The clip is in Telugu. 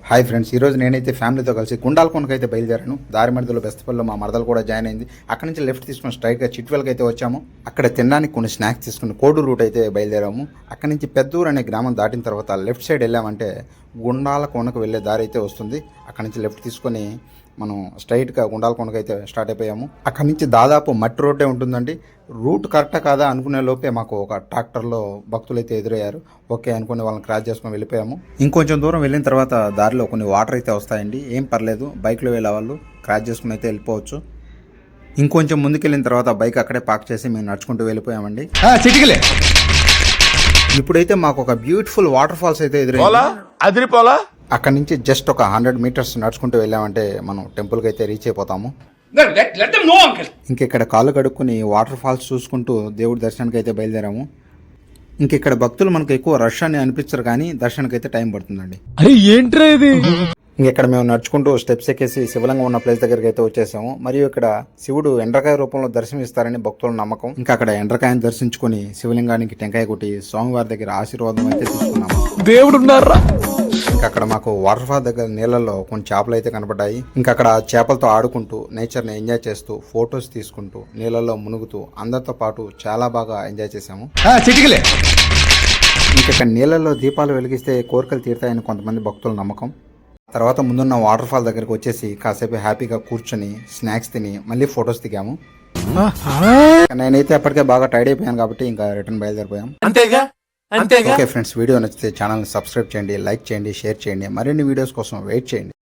హాయ్ ఫ్రెండ్స్, ఈరోజు నేనైతే ఫ్యామిలీతో కలిసి గుండాలకొండకు అయితే బయలుదేరాను. దారి మధ్యలో బెస్తపల్లిలో మా మరదలు కూడా జాయిన్ అయింది. అక్కడ నుంచి లెఫ్ట్ తీసుకుని స్ట్రైట్గా చిట్వెల్కి అయితే వచ్చాము. అక్కడ తినడానికి కొన్ని స్నాక్స్ తీసుకుని కోడూరు రూట్ అయితే బయలుదేరాము. అక్కడ నుంచి పెద్దూరు అనే గ్రామం దాటిన తర్వాత లెఫ్ట్ సైడ్ వెళ్ళామంటే గుండాలకొండకు వెళ్ళే దారి అయితే వస్తుంది. అక్కడ నుంచి లెఫ్ట్ తీసుకొని మనం స్ట్రైట్గా గుండాలకొండకు అయితే స్టార్ట్ అయిపోయాము. అక్కడి నుంచి దాదాపు మట్టి రోడ్డే ఉంటుందండి. రూట్ కరెక్టా కాదా అనుకునే లోపే మాకు ఒక ట్రాక్టర్లో భక్తులు అయితే ఎదురయ్యారు. ఓకే అనుకుని వాళ్ళని క్రాస్ చేసుకొని వెళ్ళిపోయాము. ఇంకొంచెం దూరం వెళ్ళిన తర్వాత దారిలో కొన్ని వాటర్ అయితే వస్తాయండి. ఏం పర్లేదు, బైక్లో వెళ్ళే వాళ్ళు క్రాస్ చేసుకుని అయితే వెళ్ళిపోవచ్చు. ఇంకొంచెం ముందుకెళ్ళిన తర్వాత బైక్ అక్కడే పార్క్ చేసి మేము నడుచుకుంటూ వెళ్ళిపోయామండి. ఇప్పుడైతే మాకు ఒక బ్యూటిఫుల్ వాటర్ ఫాల్స్ అయితే ఎదురయ్యాయి. అక్కడ నుంచి జస్ట్ ఒక 100 మీటర్స్ నడుచుకుంటూ వెళ్ళామంటే మనం టెంపుల్కి అయితే రీచ్ అయిపోతాము. ఇంకెక్కడ కాళ్ళు కడుక్కుని వాటర్ ఫాల్స్ చూసుకుంటూ దేవుడి దర్శనానికి అయితే బయలుదేరాము. ఇంకెక్కడ భక్తులు మనకు ఎక్కువ రష్ అని అనిపించరు, కానీ దర్శనానికి అయితే టైం పడుతుందండి. అరే ఏంట్రా ఇది? ఇంకెక్కడ మేము నడుచుకుంటూ స్టెప్స్ ఎక్కేసి శివలింగం ఉన్న ప్లేస్ దగ్గరికి అయితే వచ్చేసాము. మరియు ఇక్కడ శివుడు ఎండ్రకాయ రూపంలో దర్శనమిస్తారని భక్తుల నమ్మకం. ఇంకా అక్కడ ఎండ్రకాయని దర్శించుకుని శివలింగానికి టెంకాయ కొట్టి స్వామివారి దగ్గర ఆశీర్వాదం అయితే తీసుకున్నాము. దేవుడు ఉన్నారా? ఇంకా అక్కడ మాకు వాటర్ ఫాల్ దగ్గర నీళ్ళల్లో కొన్ని చేపలు అయితే కనపడ్డాయి. ఇంకా అక్కడ చేపలతో ఆడుకుంటూ నేచర్ని ఎంజాయ్ చేస్తూ ఫొటోస్ తీసుకుంటూ నీళ్ళల్లో మునుగుతూ అందరితో పాటు చాలా బాగా ఎంజాయ్ చేసాము. ఇంకా ఇక్కడ నీళ్ళల్లో దీపాలు వెలిగిస్తే కోరికలు తీరుతాయని కొంతమంది భక్తుల నమ్మకం. తర్వాత ముందున్న వాటర్ ఫాల్ దగ్గరికి వచ్చేసి కాసేపు హ్యాపీగా కూర్చొని స్నాక్స్ తిని మళ్ళీ ఫొటోస్ దిగాము. నేనైతే అప్పటికే బాగా టైర్డ్ అయిపోయాను కాబట్టి ఇంకా రిటర్న్ బయలుదేరిపోయాం. ఓకే ఫ్రెండ్స్, వీడియో నచ్చితే ఛానల్ని సబ్స్క్రైబ్ చేయండి, లైక్ చేయండి, షేర్ చేయండి. మరిన్ని వీడియోస్ కోసం వెయిట్ చేయండి.